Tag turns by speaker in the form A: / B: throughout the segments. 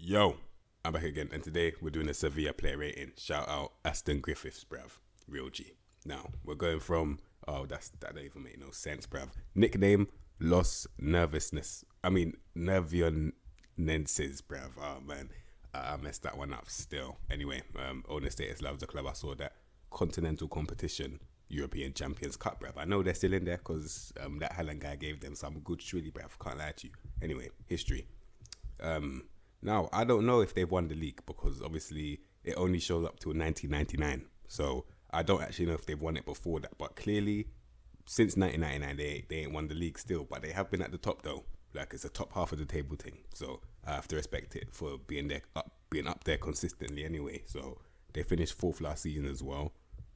A: Yo, I'm back again, and today we're doing a Sevilla player rating. Shout out Aston Griffiths, bruv. Real G. Now, we're going from, that don't even make no sense, bruv. Nickname, Los Nervousness. Nervionenses, bruv. Oh, man. I messed that one up still. Anyway, owner status loves the club. I saw that continental competition, European Champions Cup, bruv. I know they're still in there because that Haaland guy gave them some good shrilly, bruv. Can't lie to you. Anyway, history. Now, I don't know if they've won the league because obviously it only shows up till 1999. So I don't actually know if they've won it before that. But clearly, since 1999, they ain't won the league still. But they have been at the top though. Like it's a top half of the table thing. So I have to respect it for being up there consistently anyway. So they finished fourth last season as well.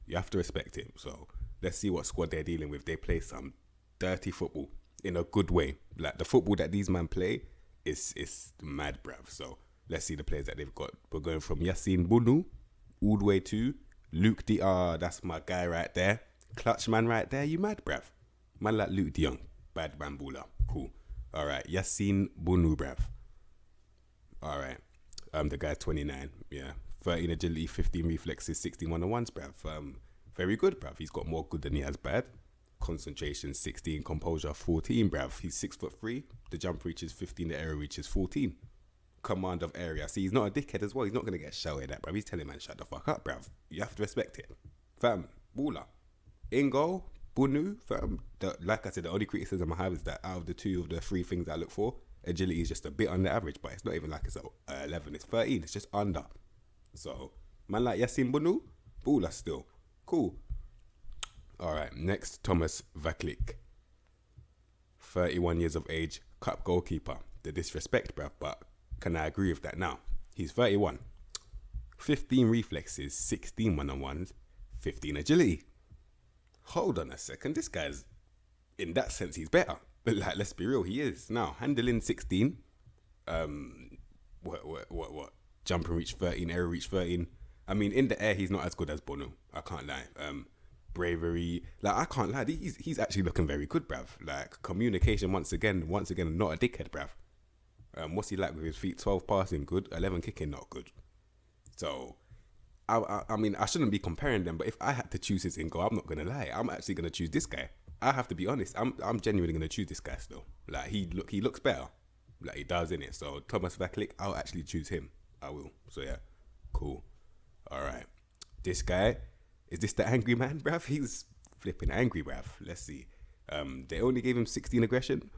A: You have to respect it. So let's see what squad they're dealing with. They play some dirty football in a good way. Like the football that these men play. It's mad, bruv. So let's see the players that they've got. We're going from Yassine Bounou all the way to Luke Dion. That's my guy right there. Clutch man right there. You mad, bruv? Man like Luke Dion. Bad bamboula. Cool. All right. Yassine Bounou, bruv. All right. The guy's 29. Yeah. 13 agility, 15 reflexes, 61 on ones, bruv. Very good, bruv. He's got more good than he has bad. Concentration 16, composure 14, bruv. He's 6'3". The jump reaches 15, the area reaches 14. Command of area. See, he's not a dickhead as well. He's not gonna get shouted at, bruv. He's telling man, shut the fuck up, bruv. You have to respect it. Fam, baller. In goal, Bunu, fam. Like I said, the only criticism I have is that out of the two of the three things I look for, agility is just a bit under average, but it's not even like it's 11, it's 13, it's just under. So, man like Yassine Bunu, baller still. Cool. Alright, next, Thomas Vacclick. 31 years of age, cup goalkeeper. The disrespect, bruv, but can I agree with that now? He's 31. 15 reflexes, 16 one-on-ones, 15 agility. Hold on a second, this guy's, in that sense, he's better. But like, let's be real, he is. Now, handling 16. What? Jump and reach 13, air reach 13. In the air, he's not as good as Bono. I can't lie. Bravery, like I can't lie, he's actually looking very good, bruv. Like communication once again, not a dickhead, bruv. What's he like with his feet? 12 passing, good. 11 kicking, not good. So, I shouldn't be comparing them, but if I had to choose his in goal, I'm not gonna lie, I'm actually gonna choose this guy. I have to be honest, I'm genuinely gonna choose this guy still. Like he looks better, like he does in it. So Thomas Vacclick, I'll actually choose him. I will. So yeah, cool. All right, this guy. Is this the angry man, bruv? He's flipping angry, bruv. Let's see. They only gave him 16 aggression.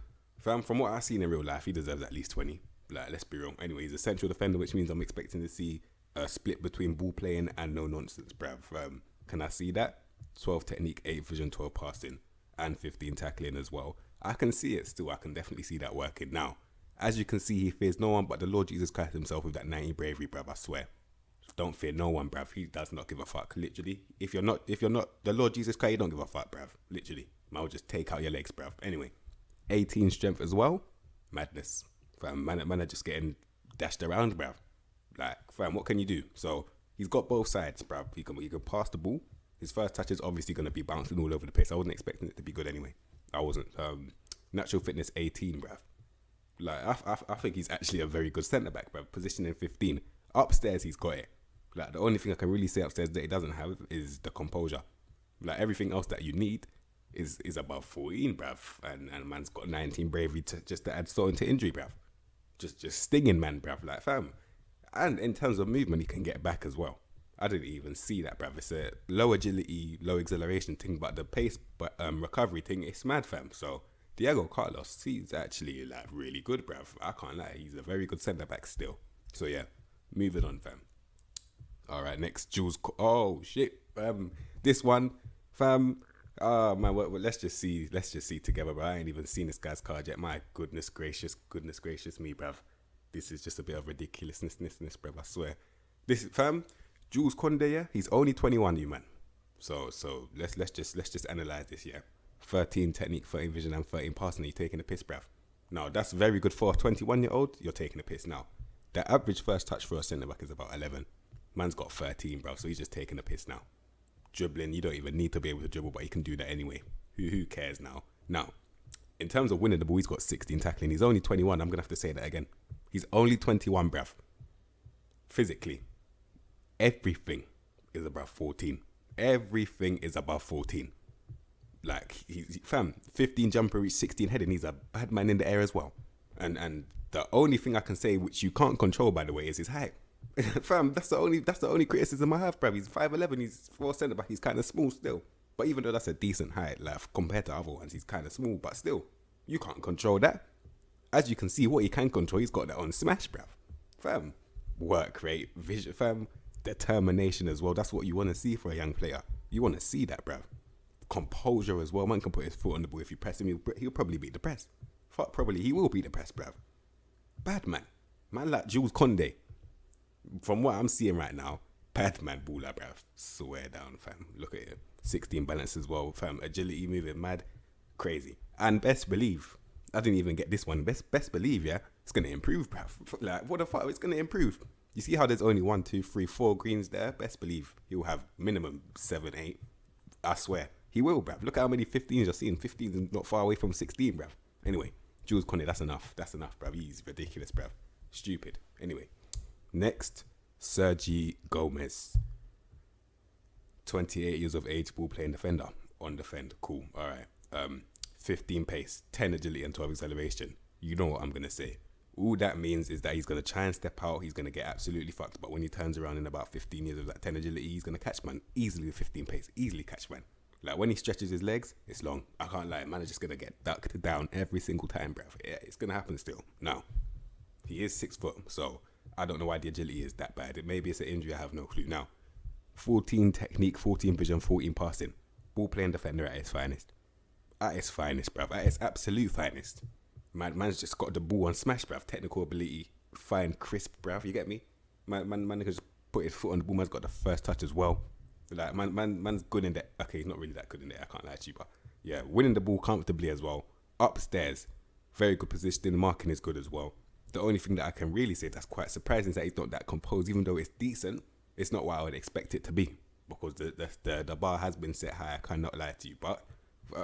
A: From what I've seen in real life, he deserves at least 20. Like, let's be real. Anyway, he's a central defender, which means I'm expecting to see a split between ball playing and no nonsense, bruv. Can I see that? 12 technique, 8 vision, 12 passing, and 15 tackling as well. I can see it still. I can definitely see that working. Now, as you can see, he fears no one but the Lord Jesus Christ himself with that 90 bravery, bruv. I swear. Don't fear no one, bruv. He does not give a fuck. Literally. If you're not the Lord Jesus Christ, you don't give a fuck, bruv. Literally. Man will just take out your legs, bruv. Anyway. 18 strength as well. Madness. Fam, man are just getting dashed around, bruv. Like, fam, what can you do? So he's got both sides, bruv. He can pass the ball. His first touch is obviously gonna be bouncing all over the place. I wasn't expecting it to be good anyway. I wasn't. Natural fitness 18, bruv. Like I think he's actually a very good centre back, bruv. Positioning 15. Upstairs he's got it. Like, the only thing I can really say upstairs that he doesn't have is the composure. Like, everything else that you need is above 14, bruv. And man's got 19 bravery to add salt into injury, bruv. Just stinging, man, bruv. Like, fam. And in terms of movement, he can get back as well. I didn't even see that, bruv. It's a low agility, low acceleration thing, but the pace recovery thing, it's mad, fam. So, Diego Carlos, he's actually, like, really good, bruv. I can't lie. He's a very good centre-back still. So, yeah. Moving on, fam. All right, next, Jules. Oh shit, this one, fam. Man, let's just see together, bro. I ain't even seen this guy's card yet. My goodness gracious me, bruv. This is just a bit of ridiculousness, bruv. I swear. This fam, Jules Koundé, yeah, he's only 21, you man. So let's just analyze this, yeah. 13 technique, 13 vision, and 13 passing. You're taking a piss, bruv. Now that's very good for a 21-year-old. You're taking a piss now. The average first touch for a centre back is about 11. Man's got 13, bro, so he's just taking a piss now. Dribbling, you don't even need to be able to dribble, but he can do that anyway. Who cares now? Now, in terms of winning the ball, he's got 16 tackling. He's only 21. I'm going to have to say that again. He's only 21, bruv. physically, everything is above 14. Everything is above 14. Like, he's 15 jumper reach, 16 heading. He's a bad man in the air as well. And the only thing I can say, which you can't control, by the way, is his height. That's the only criticism I have, bruv. He's 5'11", he's 4 centre back. He's kind of small still. But even though that's a decent height, like compared to other ones, he's kind of small. But still, you can't control that. As you can see, what he can control, he's got that on smash, bruv. Work rate, vision, determination as well. That's what you want to see for a young player. You want to see that, bruv. Composure as well. Man can put his foot on the ball. If you press him, he'll probably beat the press. Fuck, probably he will beat the press, bruv. Bad man. Man like Jules Koundé. From what I'm seeing right now, bad man baller, bruv. Swear down, fam. Look at it. 16 balance as well, fam. Agility, moving mad. Crazy. And best believe, I didn't even get this one. Best believe, yeah, it's going to improve, bruv. Like, what the fuck? It's going to improve. You see how there's only 1, 2, 3, 4 greens there? Best believe he'll have minimum 7, 8. I swear. He will, bruv. Look how many 15s you're seeing. 15s is not far away from 16, bruv. Anyway, Jules Koundé, that's enough. That's enough, bruv. He's ridiculous, bruv. Stupid. Anyway, next, Sergey Gomez. 28 years of age, ball playing defender. On defend. Cool. All right. 15 pace, 10 agility and 12 acceleration. You know what I'm going to say. All that means is that he's going to try and step out. He's going to get absolutely fucked. But when he turns around in about 15 years of that 10 agility, he's going to catch man. Easily with 15 pace. Easily catch man. Like, when he stretches his legs, it's long. I can't lie. Man is just going to get ducked down every single time, bruv. Yeah, it's going to happen still. Now, he is 6 foot. So, I don't know why the agility is that bad. Maybe it's an injury. I have no clue. Now, 14 technique, 14 vision, 14 passing. Ball playing defender at his finest. At his finest, bruv. At his absolute finest. Man's just got the ball on smash, bruv. Technical ability, fine, crisp, bruv. You get me? Man can just put his foot on the ball. Man's got the first touch as well. Like, man's good in there. Okay, he's not really that good in there. I can't lie to you, but yeah, winning the ball comfortably as well. Upstairs, very good positioning. Marking is good as well. The only thing that I can really say that's quite surprising is that he's not that composed. Even though it's decent, it's not what I would expect it to be, because the bar has been set high. I cannot lie to you. But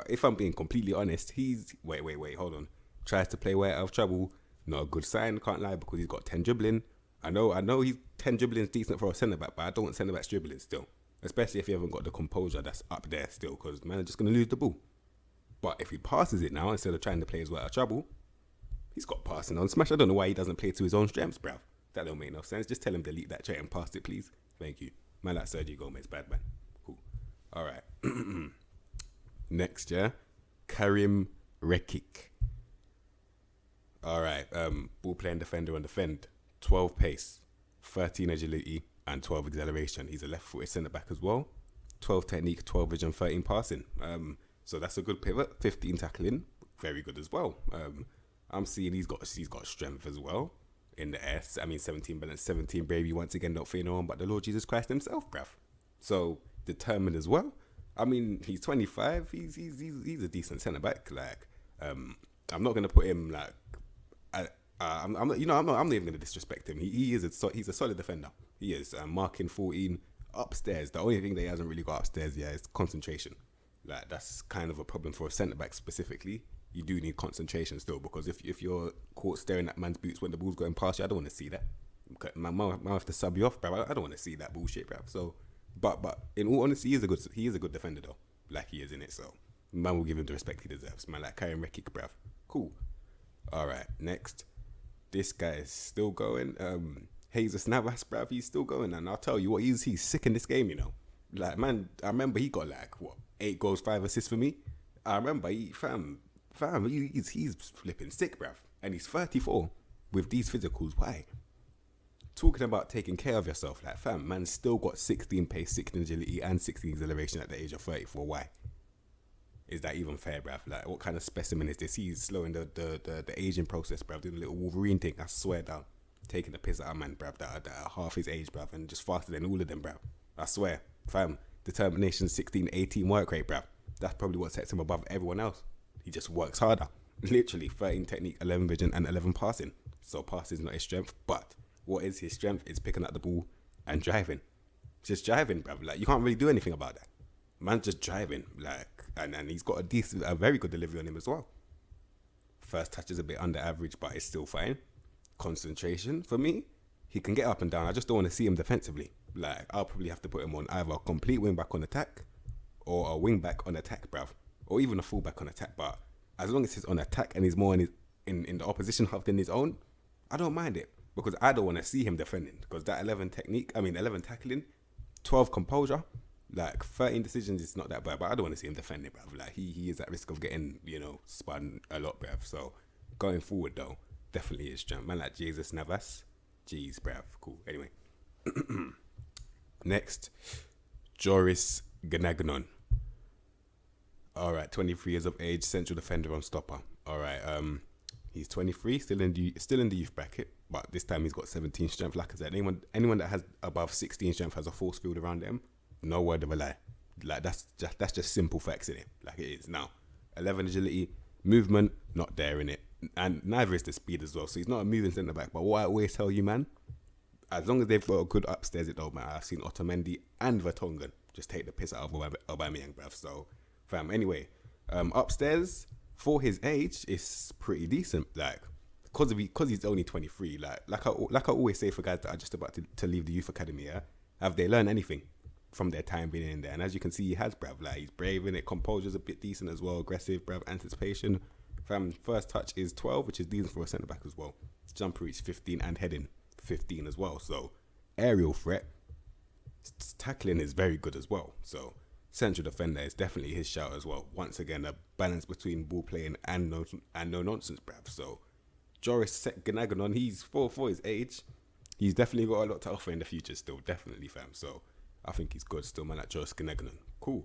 A: if I'm being completely honest, he's wait, hold on. Tries to play way out of trouble. Not a good sign. Can't lie, because he's got 10 dribbling. I know he's 10 dribbling is decent for a centre back, but I don't want centre backs dribbling still. Especially if you haven't got the composure that's up there still, because man is just going to lose the ball. But if he passes it now, instead of trying to play his way out of trouble, he's got passing on smash. I don't know why he doesn't play to his own strengths, bruv. That don't make no sense. Just tell him delete that trait and pass it, please. Thank you. Man like Sergey Gomez, bad man. Cool. All right. Next, yeah. Karim Rakitic. All right. Ball playing defender on defend. 12 pace, 13 agility, and 12 acceleration. He's a left-footed centre-back as well. 12 technique, 12 vision, 13 passing. So that's a good pivot. 15 tackling, very good as well. I'm seeing he's got strength as well in the air. I mean, 17 balance, 17 bravery. Once again, not fear no one but the Lord Jesus Christ himself, bruv. So determined as well. I mean, he's 25. He's a decent centre-back. Like, I'm not gonna put him like. I'm not even gonna disrespect him. He's a solid defender. He is marking 14 upstairs. The only thing that he hasn't really got upstairs yet is concentration. Like, that's kind of a problem for a centre back specifically. You do need concentration still, because if you're caught staring at man's boots when the ball's going past you, I don't want to see that. Man might have to sub you off, bro. I don't want to see that bullshit, bro. So, but in all honesty, he is a good defender though. Like, he is in it. So man will give him the respect he deserves. Man like Karim Rakitic, bruv. Cool. All right, next. This guy is still going. Jesus Navas, bruv, he's still going. And I'll tell you what, he's sick in this game, you know. Like, man, I remember he got like, 8 goals, 5 assists for me. I remember he's flipping sick, bruv. And he's 34 with these physicals. Why? Talking about taking care of yourself. Like, fam, man's still got 16 pace, 16 agility, and 16 acceleration at the age of 34. Why? Is that even fair, bruv? Like, what kind of specimen is this? He's slowing the aging process, bruv. Doing a little Wolverine thing. I swear down. Taking the piss out of man, bruv. That are half his age, bruv. And just faster than all of them, bruv. I swear. Fam, determination, 16, 18 work rate, bruv. That's probably what sets him above everyone else. He just works harder. Literally, 13 technique, 11 vision, and 11 passing. So passing is not his strength. But what is his strength is picking up the ball and driving. Just driving, bruv. Like, you can't really do anything about that. Man's just driving, like, and he's got a very good delivery on him as well. First touch is a bit under average, but it's still fine. Concentration, for me, he can get up and down. I just don't want to see him defensively. Like, I'll probably have to put him on either a complete wing back on attack or a wing back on attack, bruv. Or even a full back on attack. But as long as he's on attack and he's more in the opposition half than his own, I don't mind it. Because I don't want to see him defending. Because that 11 tackling, 12 composure, like 13 decisions is not that bad. But I don't want to see him defending, bruv. Like, he is at risk of getting, spun a lot, bruv. So, going forward, though, definitely is strength. Man like Jesus Navas. Jeez, bruv. Cool. Anyway. Next, Joris Gennad. Alright, 23 years of age, central defender on stopper. Alright, he's 23, still in the youth bracket, but this time he's got 17 strength. Like I said, anyone that has above 16 strength has a force field around them. No word of a lie. Like, that's just simple facts in it. Like it is. Now, 11 agility, movement, not there in it. And neither is the speed as well. So he's not a moving centre back. But what I always tell you, man, as long as they've got a good upstairs, it don't matter. I've seen Otamendi and Vertonghen just take the piss out of Aubameyang, bruv. So, fam, anyway, upstairs, for his age, it's pretty decent. Like, because he's only 23, like I always say for guys that are just about to leave the youth academy, yeah, have they learned anything from their time being in there? And as you can see, he has, bruv. Like, he's brave in it. Composure's a bit decent as well. Aggressive, bruv. Anticipation. Fam, first touch is 12, which is decent for a centre back as well. Jump reach 15 and heading 15 as well. So aerial threat, tackling is very good as well. So central defender is definitely his shout as well. Once again, a balance between ball playing and no nonsense, bruv. So Joris Gennad, he's for his age, he's definitely got a lot to offer in the future still, definitely, fam. So I think he's good still, man. Like Joris Gennad, cool.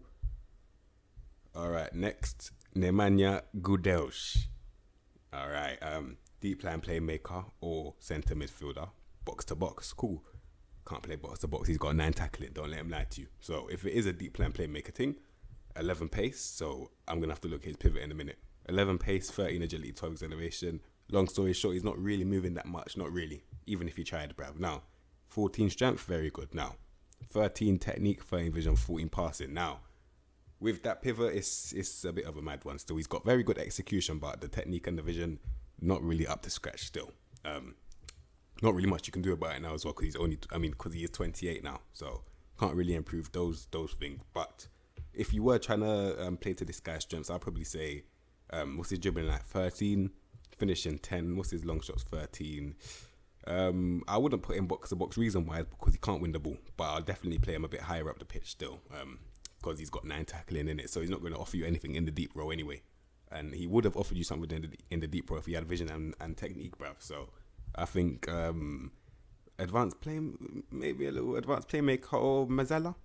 A: All right, next, Nemanja Goodell. All right, deep line playmaker or centre midfielder, box to box, cool. Can't play box to box. He's got 9 tackling. Don't let him lie to you. So if it is a deep line playmaker thing, 11 pace. So I'm gonna have to look at his pivot in a minute. 11 pace, 13 agility, 12 acceleration. Long story short, he's not really moving that much. Not really. Even if he tried, bruv. Now, 14 strength, very good. Now, 13 technique, 13 vision, 14 passing. Now, with that pivot, it's a bit of a mad one still. He's got very good execution, but the technique and the vision, not really up to scratch still. Not really much you can do about it now as well, because he is 28 now, so can't really improve those things. But if you were trying to play to this guy's strengths, I'd probably say, what's his dribbling like? 13, finishing 10. What's his long shots? 13. I wouldn't put him box to box reason wise because he can't win the ball, but I'll definitely play him a bit higher up the pitch still, because he's got 9 tackling in it, so he's not going to offer you anything in the deep row anyway. And he would have offered you something in the deep row if he had vision and technique, bruv. So I think maybe a little advanced playmaker or Mazzala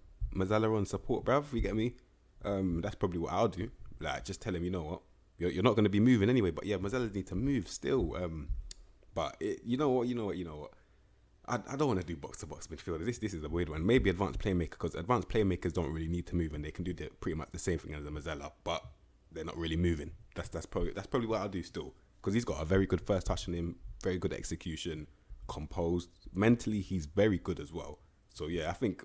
A: on support, bruv. You get me? That's probably what I'll do. Like, just tell him, you know what, you're not going to be moving anyway. But yeah, Mazzala need to move still. But you know what? I don't want to do box to box midfielder. This is a weird one. Maybe advanced playmaker, because advanced playmakers don't really need to move and they can do pretty much the same thing as a Mazzala, but they're not really moving. That's probably what I'll do still, because he's got a very good first touch on him, very good execution, composed. Mentally, he's very good as well. So yeah, I think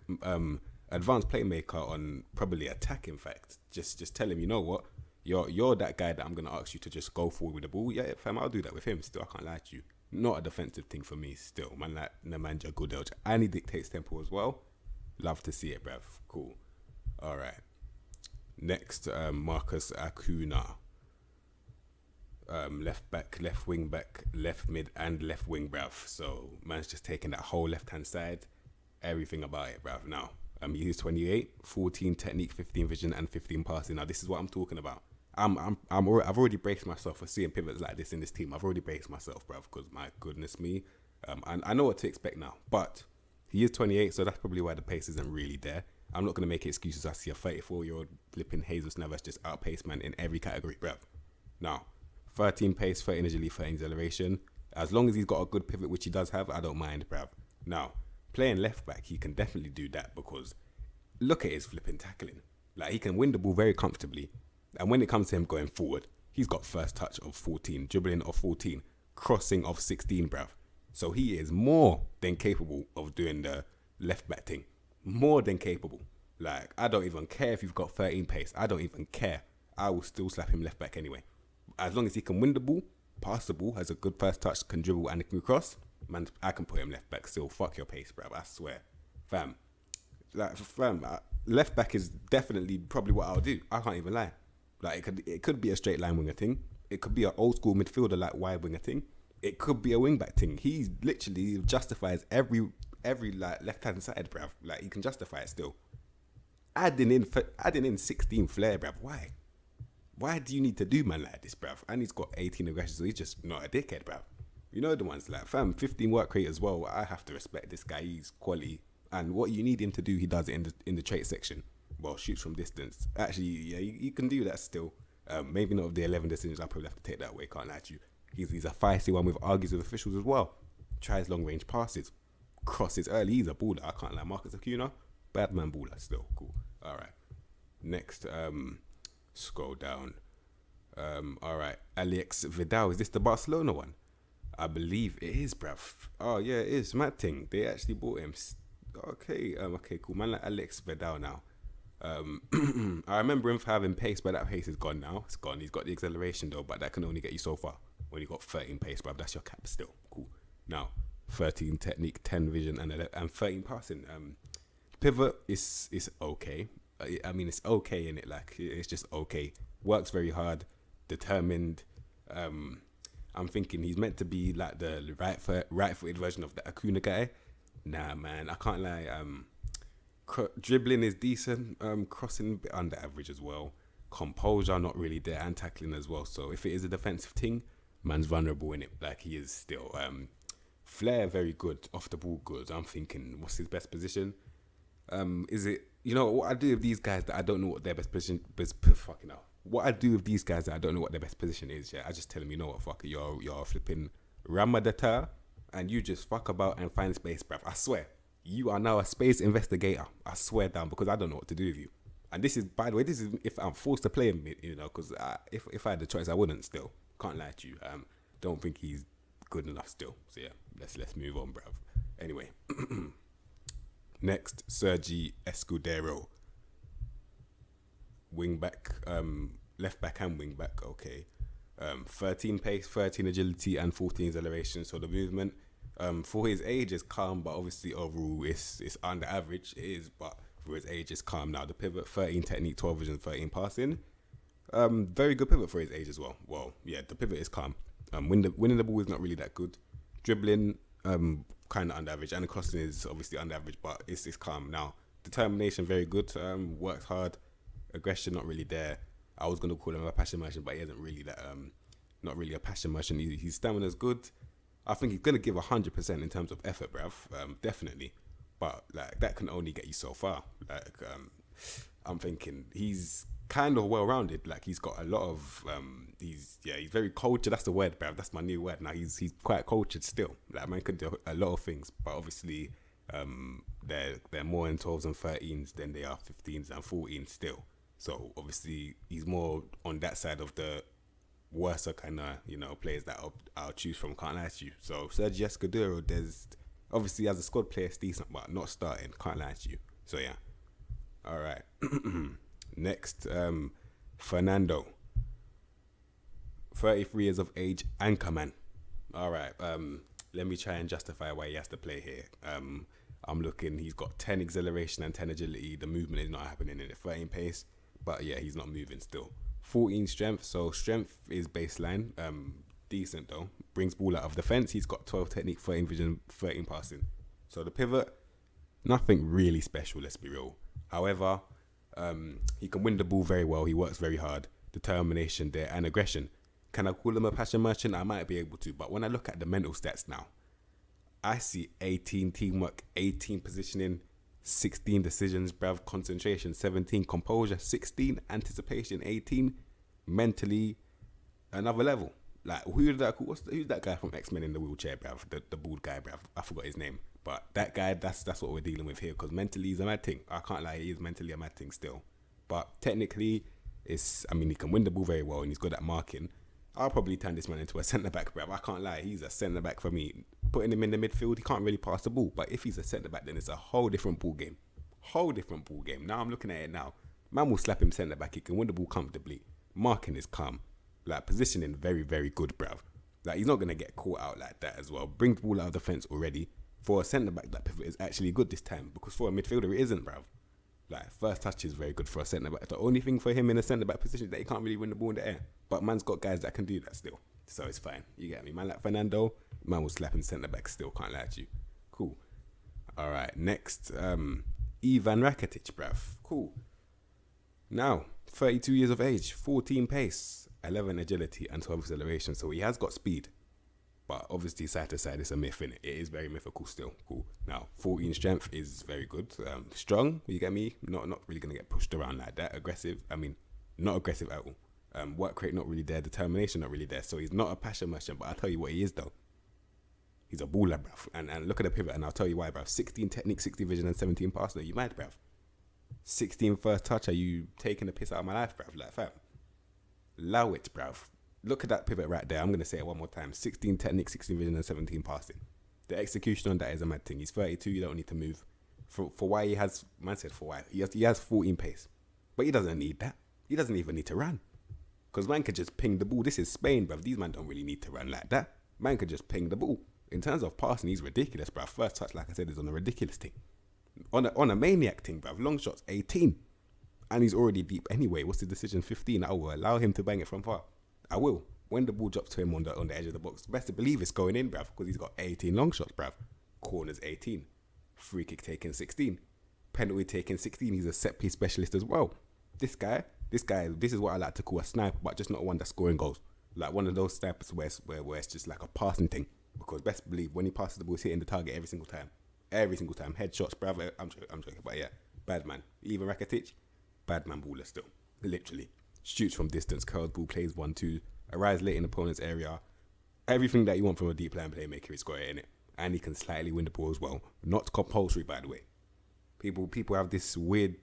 A: advanced playmaker on probably attack. In fact, just tell him, you know what, you're that guy that I'm gonna ask you to just go forward with the ball. Yeah, fam, I'll do that with him. Still, I can't lie to you. Not a defensive thing for me still. Man like Nemanja Goodell, and he dictates tempo as well. Love to see it, bruv. Cool. All right. Next, Marcus Akuna. Left back, left wing back, left mid and left wing, bruv. So man's just taking that whole left hand side, everything about it, bruv. Now, he's 28, 14 technique, 15 vision and 15 passing. Now this is what I'm talking about. I've already braced myself for seeing pivots like this in this team. I've already braced myself, bruv, because my goodness me, I know what to expect now. But he is 28, so that's probably why the pace isn't really there. I'm not going to make excuses. I see a 34-year-old flipping Jesus Navas just outpace man in every category, bruv. Now, 13 pace, 13 agility, 13 acceleration. As long as he's got a good pivot, which he does have, I don't mind, bruv. Now, playing left back, he can definitely do that, because look at his flipping tackling. Like, he can win the ball very comfortably. And when it comes to him going forward, he's got first touch of 14, dribbling of 14, crossing of 16, bruv. So he is more than capable of doing the left back thing. More than capable. Like, I don't even care if you've got 13 pace. I don't even care. I will still slap him left back anyway. As long as he can win the ball, pass the ball, has a good first touch, can dribble and can cross, Man, I can put him left back still. Fuck your pace, bruv. I swear. Fam. Left back is definitely probably what I'll do. I can't even lie. Like, it could be a straight line winger thing. It could be an old school midfielder, like wide winger thing. It could be a wing back thing. He literally justifies every like left hand side, bruv. Like, he can justify it still. Adding in 16 flair, bruv. Why? Why do you need to do man like this, bruv? And he's got 18 aggression, so he's just not a dickhead, bruv. You know the ones like, fam, 15 work rate as well. I have to respect this guy. He's quality. And what you need him to do, he does it in the trait section. Well, shoots from distance. Actually, yeah, you can do that still. Maybe not of the 11 decisions. I'll probably have to take that away. Can't lie to you. He's a feisty one with argues with officials as well. Tries long range passes. Crosses early. He's a baller. I can't lie. Marcus Akuna, bad man baller still. Cool. All right. Next, scroll down. All right. Alex Vidal. Is this the Barcelona one? I believe it is, bruv. Oh, yeah, it is. Mad thing. They actually bought him. Okay, cool. Man like Alex Vidal now. I remember him for having pace, but that pace is gone now. It's gone. He's got the acceleration though, but that can only get you so far. When you got 13 pace, bruv, that's your cap still. Cool. Now, 13 technique, 10 vision, and 13 passing. Pivot is okay. I mean, it's okay in it. Like, it's just okay. Works very hard, determined. I'm thinking he's meant to be like the right-footed version of the Akuna guy. Nah, man, I can't lie. Dribbling is decent. Crossing a bit under average as well. Composure not really there, and tackling as well. So if it is a defensive thing, man's vulnerable in it. Like, he is still. Flair very good, off the ball good. I'm thinking, what's his best position? Is it, you know what I do with these guys that I don't know what their best position is? Fucking hell. What I do with these guys that I don't know what their best position is, yeah, I just tell them, you know what, fuck it, you're flipping Ramadata, and you just fuck about and find space, bruv. I swear, you are now a space investigator. I swear down, because I don't know what to do with you. And this is, by the way, this is if I'm forced to play him, you know, because if I had the choice, I wouldn't still. Can't lie to you. Don't think he's good enough still. So yeah, let's move on, bruv. Anyway, next, Sergey Escudero. Wing back, left back and wing back, okay. 13 pace, 13 agility, and 14 acceleration. So the movement, for his age, is calm, but obviously overall it's under average. It is, but for his age, it's calm now. The pivot, 13 technique, 12 vision, 13 passing. Very good pivot for his age as well. Well, yeah, the pivot is calm. Winning the ball is not really that good. Dribbling, kind of under average, and the crossing is obviously under average, but it's calm now. Determination, very good. Works hard. Aggression, not really there. I was gonna call him a passion merchant, but he isn't really that. Not really a passion merchant. His stamina's good. I think he's gonna give 100% in terms of effort, bruv. Definitely, but like that can only get you so far. Like, I'm thinking he's kind of well-rounded. Like, he's got a lot of. He's very cultured. That's the word, bruv. That's my new word now. He's quite cultured still. Like, man can do a lot of things, but obviously, they're more in 12s and 13s than they are 15s and 14s still. So obviously he's more on that side of the worse kind of, you know, players that I'll choose from. Can't lie to you. So Sergey Escudero, there's obviously as a squad player, it's decent, but not starting. Can't lie to you. So yeah. All right. Next, Fernando, 33 years of age, anchorman. All right. Let me try and justify why he has to play here. I'm looking. He's got 10 acceleration and 10 agility. The movement is not happening in the 13 pace. But yeah, he's not moving still. 14 strength, so strength is baseline. Decent though. Brings ball out of defense. He's got 12 technique, 13 vision, 13 passing. So the pivot, nothing really special, let's be real. However, he can win the ball very well. He works very hard. Determination there and aggression. Can I call him a passion merchant? I might be able to. But when I look at the mental stats now, I see 18 teamwork, 18 positioning, 16 decisions, bruv, concentration, 17 composure, 16 anticipation, 18 mentally, another level. Like, who's that guy from X-Men in the wheelchair, bruv? The bald guy, bruv. I forgot his name. But that guy, that's what we're dealing with here, because mentally he's a mad thing. I can't lie, he is mentally a mad thing still. But technically, he can win the ball very well and he's good at marking. I'll probably turn this man into a centre-back, bruv. I can't lie, he's a centre-back for me. Putting him in the midfield, he can't really pass the ball. But if he's a centre-back, then it's a whole different ball game. Now I'm looking at it now. Man will slap him centre-back. He can win the ball comfortably. Marking is calm. Like, positioning, very, very good, bruv. Like, he's not going to get caught out like that as well. Bring the ball out of defence already. For a centre-back, that pivot is actually good this time. Because for a midfielder, it isn't, bruv. Like, first touch is very good for a centre-back. The only thing for him in a centre-back position is that he can't really win the ball in the air. But man's got guys that can do that still. So it's fine. You get me? Man like Fernando, man was slapping centre-back still. Can't lie to you. Cool. All right. Next, Ivan Rakatic, bruv. Cool. Now, 32 years of age, 14 pace, 11 agility, and 12 acceleration. So he has got speed. But obviously, side to side, it's a myth, innit? It is very mythical still. Cool. Now, 14 strength is very good. Strong, you get me? Not really going to get pushed around like that. Aggressive, not aggressive at all. Work rate, not really there. Determination, not really there. So he's not a passion merchant, but I'll tell you what he is, though. He's a baller, bruv. And look at the pivot, and I'll tell you why, bruv. 16 technique, 60 vision, and 17 pass. You mad, bruv? 16 first touch. Are you taking the piss out of my life, bruv? Like, fam. Allow it, bruv. Look at that pivot right there. I'm going to say it one more time. 16 technique, 16 vision, and 17 passing. The execution on that is a mad thing. He's 32. You don't need to move. For why he has... Man said for why. He has 14 pace. But he doesn't need that. He doesn't even need to run. Because man could just ping the ball. This is Spain, bruv. These men don't really need to run like that. Man could just ping the ball. In terms of passing, he's ridiculous, bruv. First touch, like I said, is on a ridiculous thing. On a maniac thing, bruv. Long shots, 18. And he's already deep anyway. What's the decision? 15. I will allow him to bang it from far. I will. When the ball drops to him on the edge of the box, best to believe it's going in, bruv, because he's got 18 long shots, bruv. Corners 18. Free kick taken 16. Penalty taken 16. He's a set piece specialist as well. This guy, this is what I like to call a sniper, but just not one that's scoring goals. Like one of those snipers where it's just like a passing thing. Because best believe when he passes the ball, he's hitting the target every single time. Every single time. Headshots, bruv. I'm joking, but yeah. Bad man. Even Rakatic, bad man baller still. Literally. Shoots from distance, curls ball, plays 1-2, arrives late in opponent's area. Everything that you want from a deep line playmaker, he's got it in it. And he can slightly win the ball as well. Not compulsory, by the way. People have this weird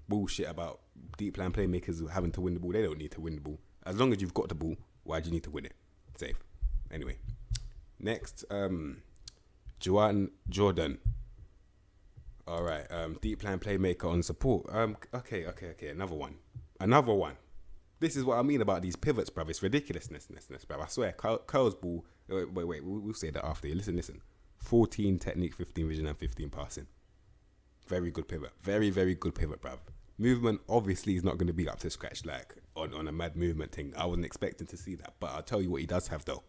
A: bullshit about deep line playmakers having to win the ball. They don't need to win the ball. As long as you've got the ball, why do you need to win it? Safe. Anyway. Next, Juwan Jordan. All right, deep line playmaker on support. Okay. Another one. This is what I mean about these pivots, bruv. It's ridiculousness, bruv. I swear. Curls ball. Wait. We'll say that after. Listen. 14 technique, 15 vision, and 15 passing. Very good pivot. Very, very good pivot, bruv. Movement obviously is not going to be up to scratch like on a mad movement thing. I wasn't expecting to see that, but I'll tell you what he does have though.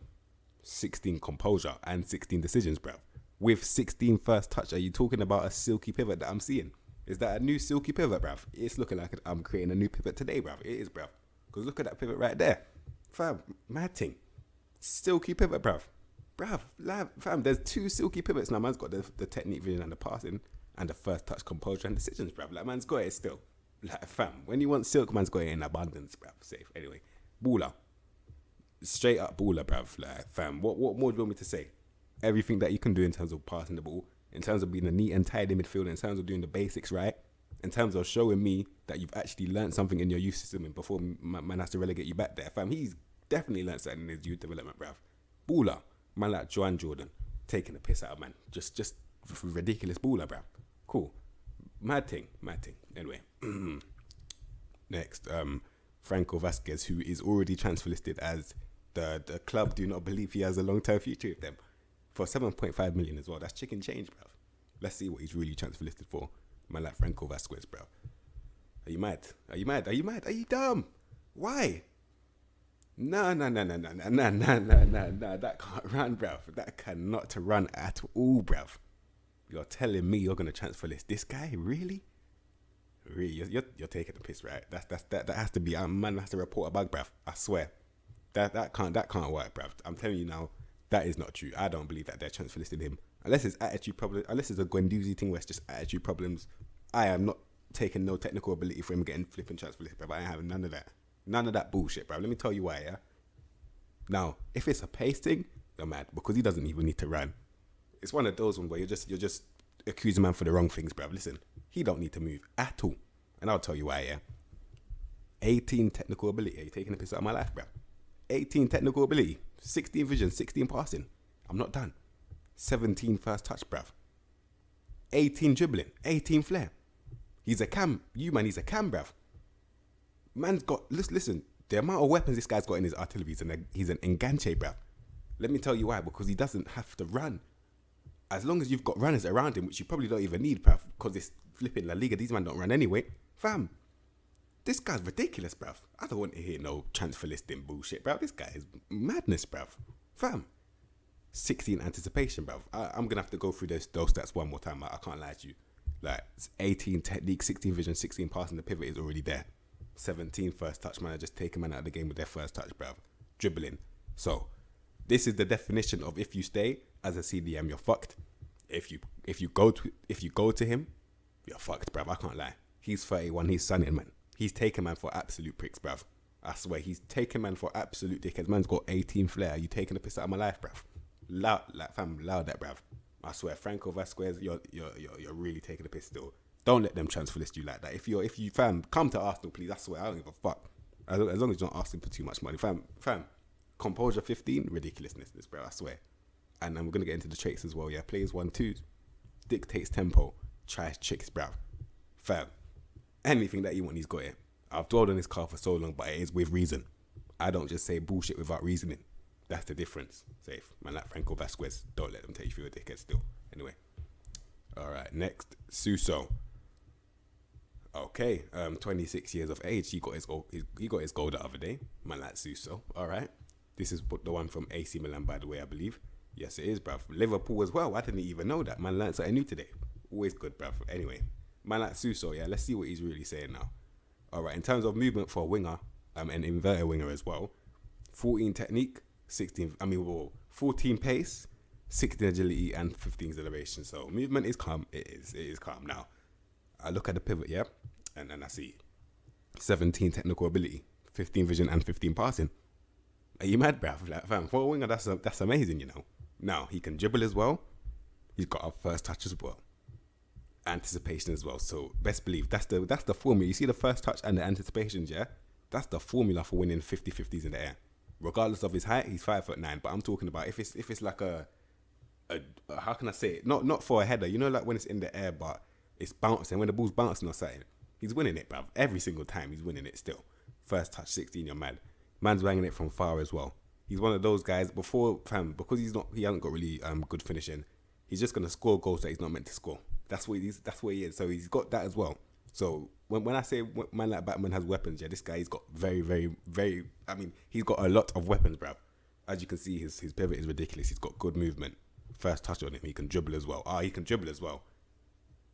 A: 16 composure and 16 decisions, bruv. With 16 first touch, are you talking about a silky pivot that I'm seeing? Is that a new silky pivot, bruv? It's looking like I'm creating a new pivot today, bruv. It is, bruv. Because look at that pivot right there. Fam, mad thing. Silky pivot, bruv. Fam, there's 2 silky pivots now. Man's got the technique vision and the passing and the first touch composure and decisions, bruv. Like, man's got it still. Like, fam, when you want silk, man's got it in abundance, bruv. Safe. Anyway, baller. Straight up baller, bruv. Like, fam, what more do you want me to say? Everything that you can do in terms of passing the ball, in terms of being a neat and tidy midfielder, in terms of doing the basics right, in terms of showing me that you've actually learned something in your youth system and before man has to relegate you back there. Fam, he's definitely learned something in his youth development, bruv. Baller. Man like Juwan Jordan, taking the piss out of man. Just ridiculous baller, bruv. Cool. Mad thing. Anyway. Next, Franco Vazquez, who is already transfer listed as the club do not believe he has a long-term future with them. For 7.5 million as well. That's chicken change, bruv. Let's see what he's really transfer listed for. Man like Franco Vazquez, bruv. Are you mad? Are you dumb? Why? No. That can't run, bruv. That cannot run at all, bruv. You're telling me you're gonna transfer list this guy? Really? You're taking the piss, right? That has to be. Man has to report a bug, bruv. I swear. That can't work, bruv. I'm telling you now. That is not true. I don't believe that they're transfer listed him. Unless it's attitude problem. Unless it's a Guendouzi thing where it's just attitude problems. I am not taking no technical ability for him getting flipping transfer listed, bruv. I ain't having none of that. None of that bullshit, bruv. Let me tell you why, yeah? Now, if it's a pace thing, you're mad. Because he doesn't even need to run. It's one of those ones where you're just accusing man for the wrong things, bruv. Listen, he don't need to move at all. And I'll tell you why, yeah? 18 technical ability. Are you taking a piss out of my life, bruv? 18 technical ability. 16 vision, 16 passing. I'm not done. 17 first touch, bruv. 18 dribbling, 18 flair. He's a cam. He's a cam, bruv. Man's got, listen, The amount of weapons this guy's got in his artillery, he's an enganche, bruv. Let me tell you why. Because he doesn't have to run. As long as you've got runners around him, which you probably don't even need, bruv, because it's flipping La Liga. These men don't run anyway. Fam, this guy's ridiculous, bruv. I don't want to hear no transfer listing bullshit, bruv. This guy is madness, bruv. Fam, 16 anticipation, bruv. I'm going to have to go through those stats one more time. I can't lie to you. Like, 18 technique, 16 vision, 16 passing. The pivot is already there. 17 first touch, man. I just take a man out of the game with their first touch, bruv. Dribbling. So, this is the definition of if you stay as a CDM, you're fucked. If you go to him, you're fucked, bruv. I can't lie. He's 31. He's sunning, man. He's taking man for absolute pricks, bruv. I swear, he's taking man for absolute dickheads. Man's got 18 flair. You taking the piss out of my life, bruv? Loud that, bruv. I swear, Franco Vazquez, you're really taking the piss still. Don't let them transfer list you like that. If you fam, come to Arsenal, please. I swear, I don't give a fuck. As long as you're not asking for too much money, fam. Composure 15, ridiculousness, this, bro. I swear. And we're gonna get into the traits as well. Yeah, plays 1-2, dictates tempo, tries tricks, bro. Fam, anything that you want, he's got it. I've dwelled on this car for so long, but it is with reason. I don't just say bullshit without reasoning. That's the difference. Safe, man. Like Franco Vazquez, don't let them take you through a dickhead. Still, anyway. All right, next, Suso. Okay, 26 years of age. He got his goal the other day. Man, like Suso. All right, this is the one from AC Milan, by the way, I believe. Yes, it is, bruv. Liverpool as well. I didn't even know that. Man, learned something new today. Always good, bruv. Anyway, man, like Suso. Yeah, let's see what he's really saying now. All right, in terms of movement for a winger, an inverted winger as well. 14 technique, 14 pace, 16 agility, and 15 acceleration. So movement is calm. It is calm. Now, I look at the pivot, yeah, and then I see 17 technical ability, 15 vision, and 15 passing. Are you mad, bruv? Like, fam, for a winger, that's amazing, you know. Now, he can dribble as well. He's got a first touch as well. Anticipation as well. So, best believe, that's the formula. You see the first touch and the anticipations, yeah? That's the formula for winning 50-50s in the air. Regardless of his height, he's 5'9". But I'm talking about if it's like a how can I say it? Not for a header. You know, like when it's in the air, but it's bouncing. When the ball's bouncing or something, he's winning it, bruv. Every single time, he's winning it still. First touch, 16, you're mad. Man's banging it from far as well. He's one of those guys, because he hasn't got really good finishing, he's just going to score goals that he's not meant to score. That's what he is. So he's got that as well. So when I say man like Batman has weapons, yeah, this guy, he's got very, very, very, he's got a lot of weapons, bruv. As you can see, his pivot is ridiculous. He's got good movement. First touch on him, he can dribble as well. He can dribble as well.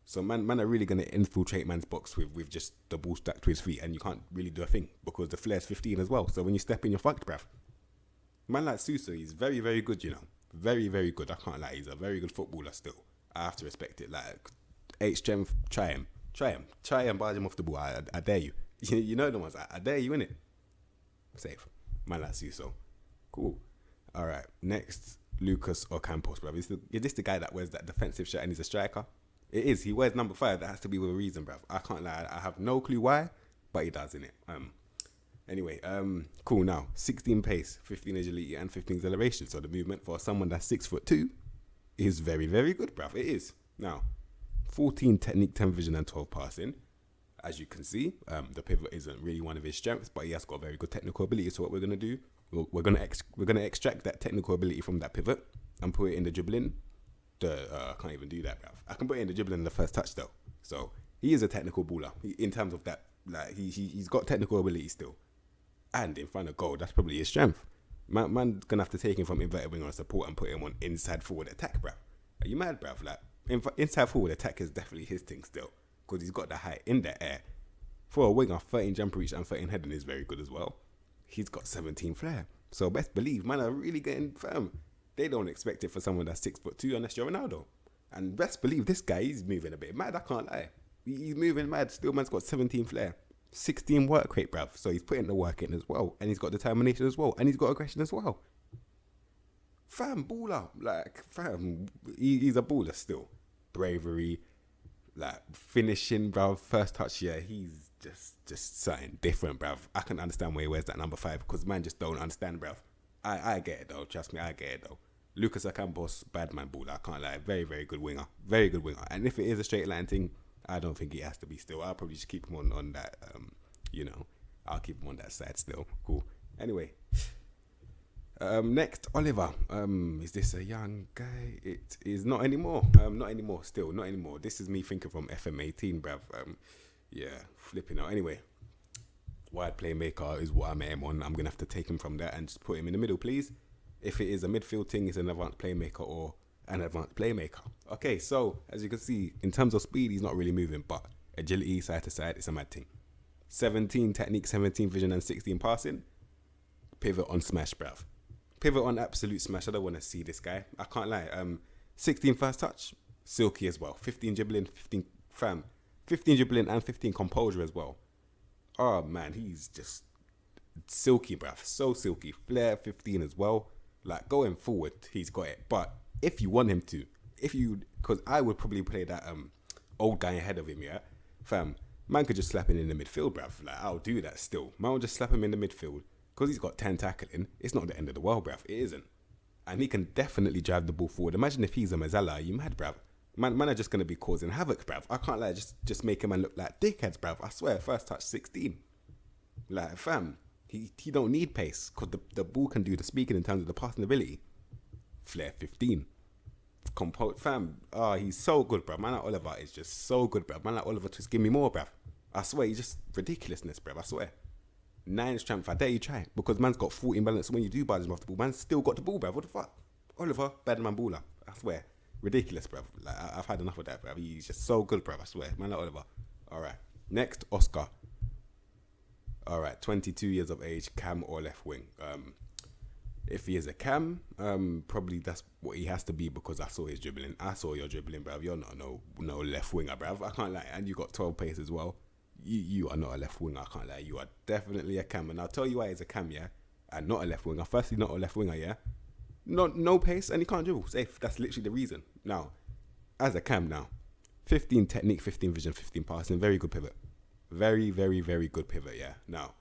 A: So man are really going to infiltrate man's box with just the ball stacked to his feet, and you can't really do a thing because the flair's 15 as well. So when you step in, you're fucked, bruv. Man like Suso, he's very, very good, you know. Very, very good. I can't lie. He's a very good footballer still. I have to respect it. Like, H-Strength, try him. Try and barge him off the ball. I dare you. You know the ones. I dare you, innit? Safe. Man like Suso. Cool. All right. Next, Lucas Ocampos, bruv. Is this the guy that wears that defensive shirt and he's a striker? It is. He wears number 5. That has to be with a reason, bruv. I can't lie. I have no clue why, but he does, innit? Anyway, cool. Now, 16 pace, 15 agility, and 15 acceleration. So the movement for someone that's 6'2" is very, very good, bruv. It is. Now, 14 technique, 10 vision, and 12 passing. As you can see, the pivot isn't really one of his strengths, but he has got very good technical ability. So what we're gonna do, we're gonna extract that technical ability from that pivot and put it in the dribbling. I can't even do that, bruv. I can put it in the dribbling in the first touch though. So he is a technical baller in terms of that. Like he's got technical ability still, and in front of goal, that's probably his strength. Man's gonna have to take him from inverted winger support and put him on inside forward attack, bruv. Are you mad, bruv? Like inside forward attack is definitely his thing still, because he's got the height in the air. For a winger, 13 jumper reach and 13 heading is very good as well. He's got 17 flair. So best believe, man are really getting firm. They don't expect it for someone that's 6'2" unless you're Ronaldo. And best believe this guy, he's moving a bit mad. I can't lie. He's moving mad. Still, man's got 17 flair. 16 work rate, bruv. So he's putting the work in as well. And he's got determination as well. And he's got aggression as well. Fam, baller. Like, fam, he's a baller still. Bravery, like, finishing, bruv. First touch, yeah, he's just something different, bruv. I can understand why he wears that number 5, because man just don't understand, bruv. I get it, though. Trust me, I get it, though. Lucas Ocampos, bad man baller. I can't lie. Very, very good winger. Very good winger. And if it is a straight line thing, I don't think he has to be still. I'll probably just keep him on that, I'll keep him on that side still. Cool. Anyway. Next, Oliver. Is this a young guy? It is not anymore. Not anymore. Still, not anymore. This is me thinking from FM18, bruv. Yeah, flipping out. Anyway, wide playmaker is what I'm aiming on. I'm gonna have to take him from there and just put him in the middle, please. If it is a midfield thing, it's an advanced playmaker or an advanced playmaker. Okay, so as you can see, in terms of speed, he's not really moving, but agility, side to side, it's a mad thing. 17 technique, 17 vision, and 16 passing. Pivot on smash, bruv. Pivot on absolute smash. I don't want to see this guy. I can't lie. 16 first touch, silky as well. 15 dribbling, 15 dribbling and 15 composure as well. Oh man, he's just silky, bruv. So silky. Flair 15 as well. Like going forward, he's got it. But if you want him to, because I would probably play that old guy ahead of him, yeah, fam. Man could just slap him in the midfield, bruv. Like I'll do that still. Man will just slap him in the midfield. Because he's got 10 tackling, it's not the end of the world, bruv. It isn't. And he can definitely drive the ball forward. Imagine if he's a Mazzala. Are you mad, bruv? Man are just going to be causing havoc, bruv. I can't lie. Just make him look like dickheads, bruv. I swear, first touch 16. Like, fam, he don't need pace. Because the ball can do the speaking in terms of the passing ability. Flair 15. Fam, he's so good, bruv. Man like Oliver is just so good, bruv. Man like Oliver, just give me more, bruv. I swear, he's just ridiculousness, bruv. I swear. 9 strength, I dare you try. Because man's got 14 balance. When you do barge him off the ball, man's still got the ball, bruv. What the fuck? Oliver, bad man baller. I swear. Ridiculous, bruv. Like, I've had enough of that, bruv. He's just so good, bruv. I swear. Man like Oliver. Alright. Next, Oscar. Alright, 22 years of age, cam or left wing. If he is a cam, probably that's what he has to be because I saw his dribbling. I saw your dribbling, bruv. You're not no left winger, bruv. I can't lie. And you got 12 pace as well. You are not a left winger, I can't lie. You are definitely a cam. And I'll tell you why he's a cam, yeah? And not a left winger. Firstly, not a left winger, yeah? No pace and he can't dribble. Safe. That's literally the reason. Now, as a cam now, 15 technique, 15 vision, 15 passing. Very good pivot. Very, very, very good pivot, yeah? Now,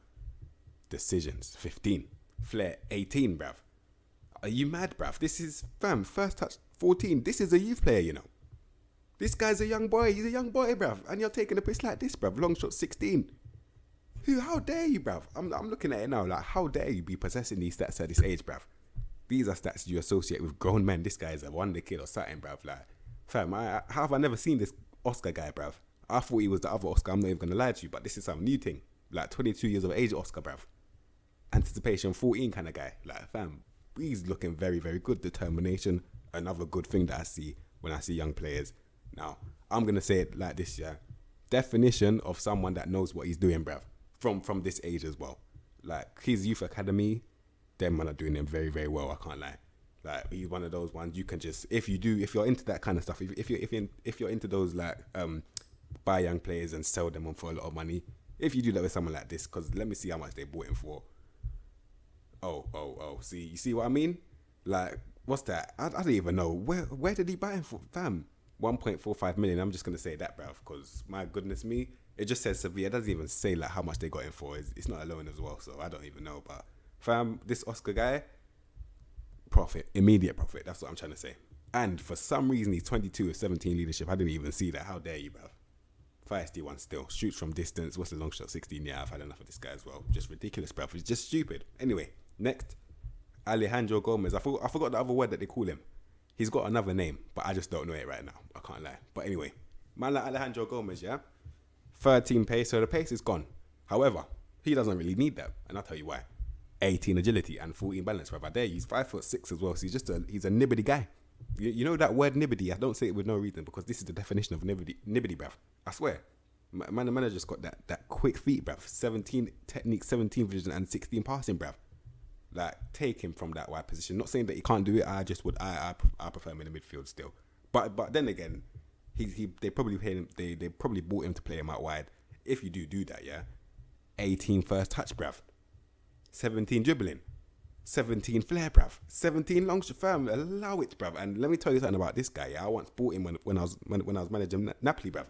A: decisions, 15. Flair, 18, bruv. Are you mad, bruv? This is, fam, first touch, 14. This is a youth player, you know. This guy's a young boy. He's a young boy, bruv. And you're taking a piss like this, bruv. Long shot 16. How dare you, bruv? I'm looking at it now. Like, how dare you be possessing these stats at this age, bruv? These are stats you associate with grown men. This guy is a wonder kid or something, bruv. Like, fam, how have I never seen this Oscar guy, bruv? I thought he was the other Oscar. I'm not even going to lie to you, but this is some new thing. Like, 22 years of age Oscar, bruv. Anticipation 14 kind of guy. Like, fam, he's looking very, very good. Determination, another good thing that I see when I see young players. Now, I'm going to say it like this, yeah. Definition of someone that knows what he's doing, bruv. From this age as well. Like, his youth academy, them man are doing them very, very well, I can't lie. Like, he's one of those ones you can just, if you're into that kind of stuff, if you're into those, like, buy young players and sell them on for a lot of money, if you do that with someone like this, because let me see how much they bought him for. Oh, see, you see what I mean? Like, what's that? I don't even know. Where did he buy him for, fam? 1.45 million. I'm just going to say that, bruv, because my goodness me, it just says Sevilla. It doesn't even say like how much they got him for. It's not a loan as well, so I don't even know. But fam, this Oscar guy, profit, immediate profit. That's what I'm trying to say. And for some reason, he's 22 with 17 leadership. I didn't even see that. How dare you, bruv? Feisty one still. Shoots from distance. What's the long shot? 16. Yeah, I've had enough of this guy as well. Just ridiculous, bruv. It's just stupid. Anyway, next, Alejandro Gomez. I forgot the other word that they call him. He's got another name, but I just don't know it right now. I can't lie. But anyway, man like Alejandro Gomez, yeah? 13 pace, so the pace is gone. However, he doesn't really need that. And I'll tell you why. 18 agility and 14 balance, brother. There, he's 5'6" as well. So he's a nibbity guy. You know that word nibbity? I don't say it with no reason because this is the definition of nibbity, bruv. I swear. Man just got that quick feet, bruv. 17 technique, 17 vision, and 16 passing, bruv. Like, take him from that wide position. Not saying that he can't do it. I prefer him in the midfield still. But then again, they probably paid him. They probably bought him to play him out wide. If you do that, yeah. 18 first touch, bruv. 17 dribbling. 17 flair, bruv. 17 long shot, fam. Allow it, bruv. And let me tell you something about this guy. Yeah, I once bought him when I was managing Napoli, bruv.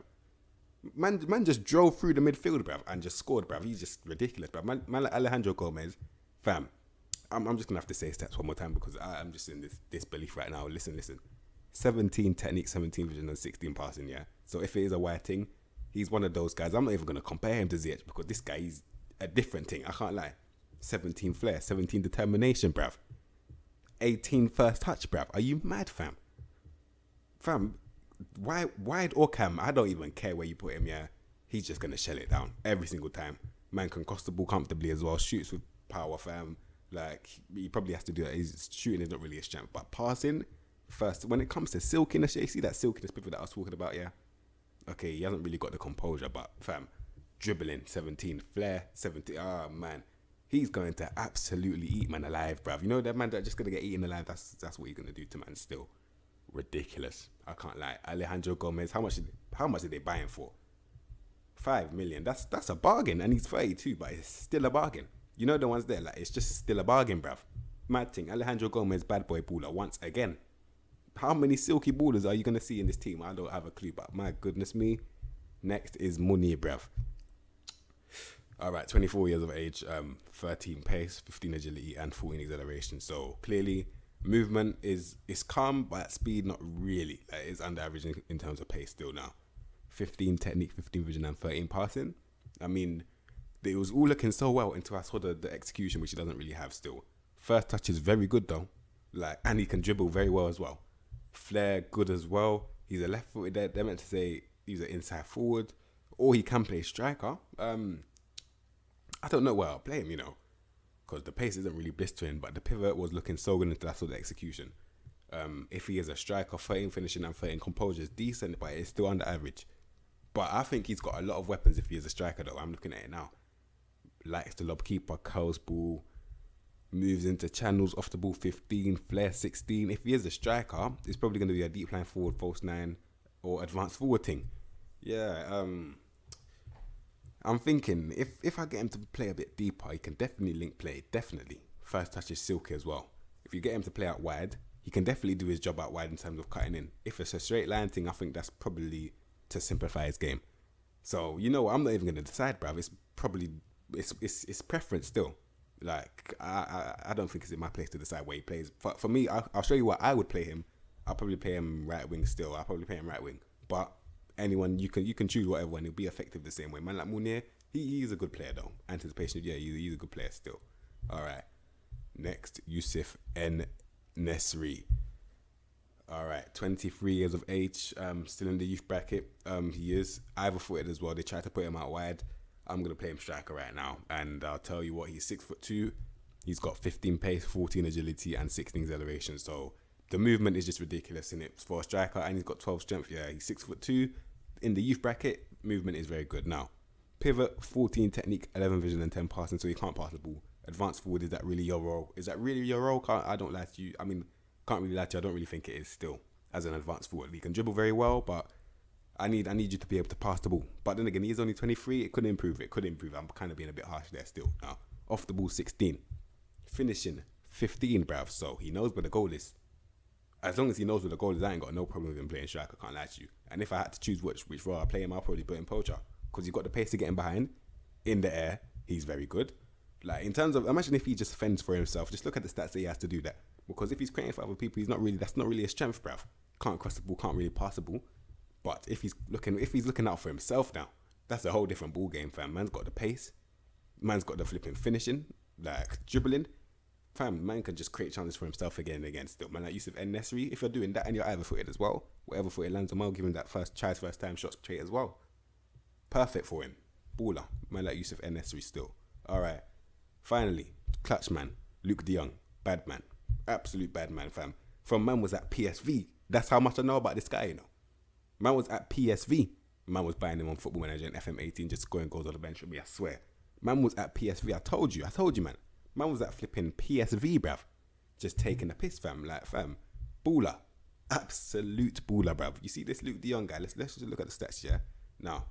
A: Man just drove through the midfield, bruv, and just scored, bruv. He's just ridiculous, bruv. Man like Alejandro Gomez, fam. I'm just gonna have to say stats one more time because I'm just in this belief right now. Listen. 17 technique, 17 vision, and 16 passing. Yeah. So if it is a wide thing, he's one of those guys. I'm not even gonna compare him to Ziyech because this guy, a different thing. I can't lie. 17 flair, 17 determination, bruv. 18 first touch, bruv. Are you mad, fam? Fam, wide or cam, I don't even care where you put him, yeah. He's just going to shell it down every single time. Man can cross the ball comfortably as well. Shoots with power, fam. Like, he probably has to do that. His shooting is not really a strength. But passing, first, when it comes to silkiness, you see that silkiness pivot that I was talking about, yeah? Okay, he hasn't really got the composure, but fam, dribbling, 17. Flair, 17. Oh, man. He's going to absolutely eat man alive, bruv. You know that man that just going to get eaten alive? That's what he's going to do to man still. Ridiculous. I can't lie. Alejandro Gomez, how much did they buy him for? 5 million. That's a bargain, and he's 32, but it's still a bargain. You know the ones there, like, it's just still a bargain, bruv. Mad thing. Alejandro Gomez, bad boy baller once again. How many silky ballers are you gonna see in this team? I don't have a clue, but my goodness me. Next is Munir, bruv. All right, 24 years of age, 13 pace, 15 agility, and 14 acceleration. So clearly, movement is calm, but at speed, not really. Like, it's under average in terms of pace still now. 15 technique, 15 vision, and 13 passing. I mean, it was all looking so well until I saw the execution, which he doesn't really have still. First touch is very good though, like, and he can dribble very well as well. Flair, good as well. He's a left-footed. They're meant to say he's an inside forward, or he can play striker. I don't know where I'll play him, you know, because the pace isn't really blistering, but the pivot was looking so good until I saw the execution. If he is a striker, 13 finishing and 13 composure is decent, but it's still under average. But I think he's got a lot of weapons if he is a striker, though. I'm looking at it now. Likes the lob keeper, curls ball, moves into channels, off the ball 15, flair 16. If he is a striker, it's probably going to be a deep line forward, false 9, or advanced forward thing. Yeah, I'm thinking if I get him to play a bit deeper, he can definitely link play. Definitely. First touch is silky as well. If you get him to play out wide, he can definitely do his job out wide in terms of cutting in. If it's a straight line thing, I think that's probably to simplify his game. So, you know what? I'm not even going to decide, bruv. It's probably, it's preference still. Like, I don't think it's in my place to decide where he plays. For me, I'll show you what I would play him. I'll probably play him right wing still. I'll probably play him right wing. But anyone, you can choose whatever one. He'll be effective the same way. Man like Munir, he's a good player though. Anticipation, yeah, he's a good player still. All right. Next, Yusuf En-Nesyri. All right, 23 years of age, still in the youth bracket. He is either-footed as well. They tried to put him out wide. I'm going to play him striker right now. And I'll tell you what, he's 6'2". He's got 15 pace, 14 agility, and 16 acceleration. So the movement is just ridiculous in it for a striker. And he's got 12 strength. Yeah, he's 6'2". In the youth bracket, movement is very good. Now, pivot, 14 technique, 11 vision, and 10 passing. So he can't pass the ball. Advanced forward, is that really your role? Is that really your role? I don't lie to you. I mean, can't really lie to you. I don't really think it is still as an advanced forward. He can dribble very well, but I need you to be able to pass the ball. But then again, he's only 23. It could improve. I'm kind of being a bit harsh there still. Now, off the ball, 16. Finishing, 15, bruv. So he knows where the goal is. As long as he knows where the goal is, I ain't got no problem with him playing striker. I can't lie to you. And if I had to choose which role I play him, I'll probably put him poacher. Because he's got the pace to get him behind. In the air, he's very good. Like, in terms of, imagine if he just fends for himself. Just look at the stats that he has to do that. Because if he's creating for other people, that's not really a strength, bruv. Can't cross the ball, can't really pass the ball. But if he's looking out for himself now, that's a whole different ball game, fam. Man's got the pace. Man's got the flipping finishing, like dribbling. Fam, man can just create chances for himself again and again still. Man, like Yusuf En-Nesyri, if you're doing that and you're either footed as well, whatever footed lands on, I'll give him that first time shots trait as well. Perfect for him. Baller. Man like Yusuf En-Nesyri still. Alright. Finally, clutch man, Luke Dion. Bad man. Absolute bad man, fam. From man was at PSV. That's how much I know about this guy, you know. Man was at PSV. Man was buying him on Football Manager and FM18, just scoring goals on the bench with me, I swear. Man was at PSV. I told you, man. Man was at flipping PSV, bruv. Just taking the piss, fam. Like, fam. Baller. Absolute baller, bruv. You see this Luke Dion guy? Let's just look at the stats, yeah? Now,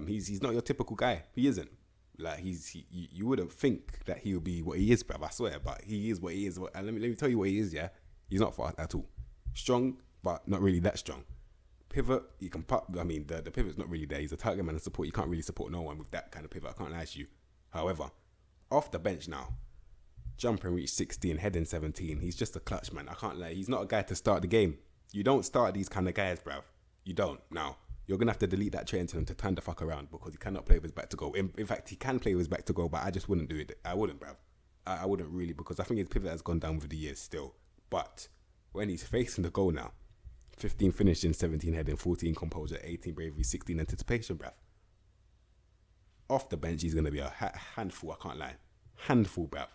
A: he's not your typical guy. He isn't. Like, you wouldn't think that he would be what he is, bruv. I swear. But he is what he is. And let me tell you what he is, yeah? He's not fast at all. Strong, but not really that strong. Pivot, you can pop. I mean, the pivot's not really there. He's a target man and support. You can't really support no one with that kind of pivot. I can't lie to you. However, off the bench now, jump and reach 16, heading 17. He's just a clutch man. I can't lie. He's not a guy to start the game. You don't start these kind of guys, bruv. You don't. Now, you're going to have to delete that trait to turn the fuck around because he cannot play with his back to goal. In fact, he can play with his back to goal, but I just wouldn't do it. I wouldn't, bruv. I wouldn't really, because I think his pivot has gone down with the years still. But when he's facing the goal now, 15 finishing, 17 heading, 14 composure, 18 bravery, 16 anticipation, bruv. Off the bench, he's going to be a handful, I can't lie. Handful, bruv.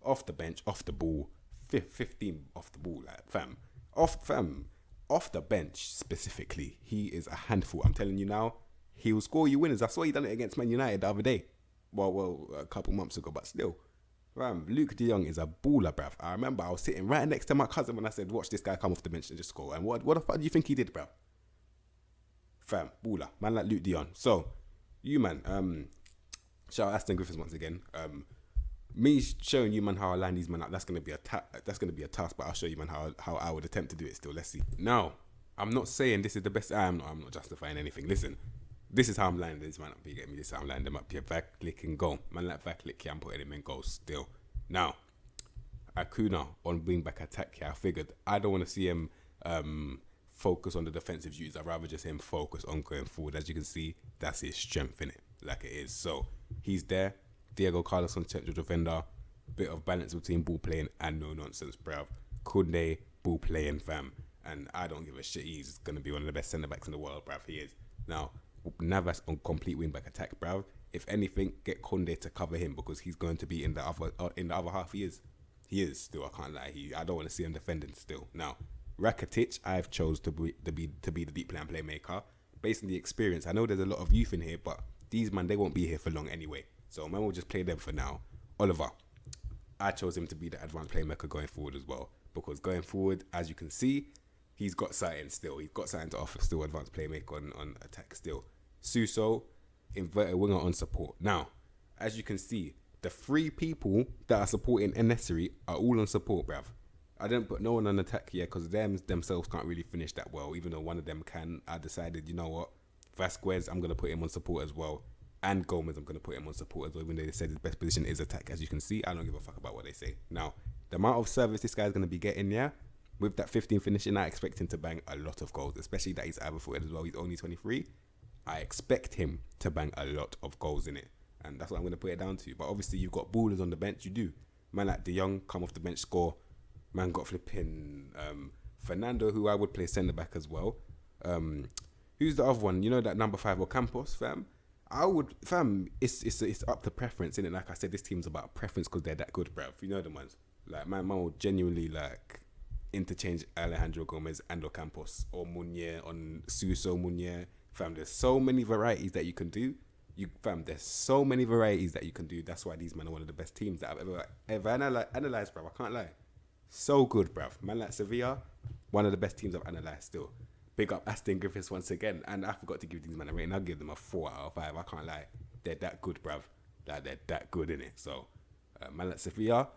A: Off the bench, off the ball, 15 off the ball, like, fam. Off the bench specifically, he is a handful. I'm telling you now, he will score you winners. I saw he done it against Man United the other day. Well, a couple months ago, but still. Fam, Luke de Jong is a baller, bruv. I remember I was sitting right next to my cousin when I said, watch this guy come off the bench and just score. And what the fuck do you think he did, bruv? Fam, baller. Man like Luke de Jong. So, you, man, shout out Aston Griffiths once again. Me showing you, man, how I line these men up, that's gonna be a task, but I'll show you, man, how I would attempt to do it still. Let's see. Now, I'm not saying this is the best. I'm not justifying anything. Listen, this is how I'm lining this man up. You get me? This is how I'm lining them up. Yeah, Vacclick and goal. Man like Vacclick, yeah, I'm putting him in goal still. Now, Akuna on wing back attack, yeah, I figured I don't want to see him focus on the defensive duties. I'd rather just him focus on going forward. As you can see, that's his strength in it, like it is. So he's there. Diego Carlos on central defender, bit of balance between ball playing and no nonsense, bruv. Kunde, ball playing, fam, and I don't give a shit. He's gonna be one of the best centre backs in the world, bruv. He is. Now Navas on complete wing back attack, bruv. If anything, get Kunde to cover him because he's going to be in the other half. He is still. I can't lie. I don't want to see him defending still. Now Rakatic, I've chose to be the deep plan playmaker based on the experience. I know there's a lot of youth in here, but these man, they won't be here for long anyway. So man, we'll just play them for now. Oliver, I chose him to be the advanced playmaker going forward as well. Because going forward, as you can see, he's got something still. He's got something to offer still, advanced playmaker on attack still. Suso, inverted winger on support. Now, as you can see, the 3 people that are supporting Enesiri are all on support, bruv. I didn't put no one on attack yet because themselves can't really finish that well. Even though one of them can, I decided, you know what? Vazquez, I'm going to put him on support as well. And Gomez, I'm going to put him on support as well, even though they said his best position is attack. As you can see, I don't give a fuck about what they say. Now, the amount of service this guy's going to be getting, yeah, with that 15 finishing, I expect him to bang a lot of goals, especially that he's either-footed as well. He's only 23. I expect him to bang a lot of goals in it. And that's what I'm going to put it down to. But obviously, you've got ballers on the bench. You do. Man like De Jong, come off the bench, score. Man got flipping Fernando, who I would play centre-back as well. Who's the other one? You know that number 5 or Campos, fam? I would, fam, it's up to preference, innit? Like I said, this team's about preference because they're that good, bruv. You know the ones. Like, man will genuinely, like, interchange Alejandro Gomez and Campos or Munier on Suso Munier. Fam, there's so many varieties that you can do. There's so many varieties that you can do. That's why these men are one of the best teams that I've ever analysed, bruv. I can't lie. So good, bruv. Man like Sevilla, one of the best teams I've analysed still. Big up Aston Griffiths once again. And I forgot to give these men a rating. I'll give them a 4 out of 5. I can't lie. They're that good, bruv. Like, they're that good, innit? So, man like Sevilla,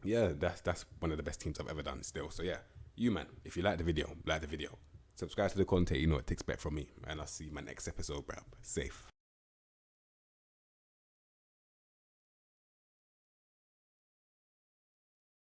A: yeah, that's one of the best teams I've ever done still. So, yeah, you, man, if you like the video. Subscribe to the content. You know what to expect from me. And I'll see you in my next episode, bruv. Safe.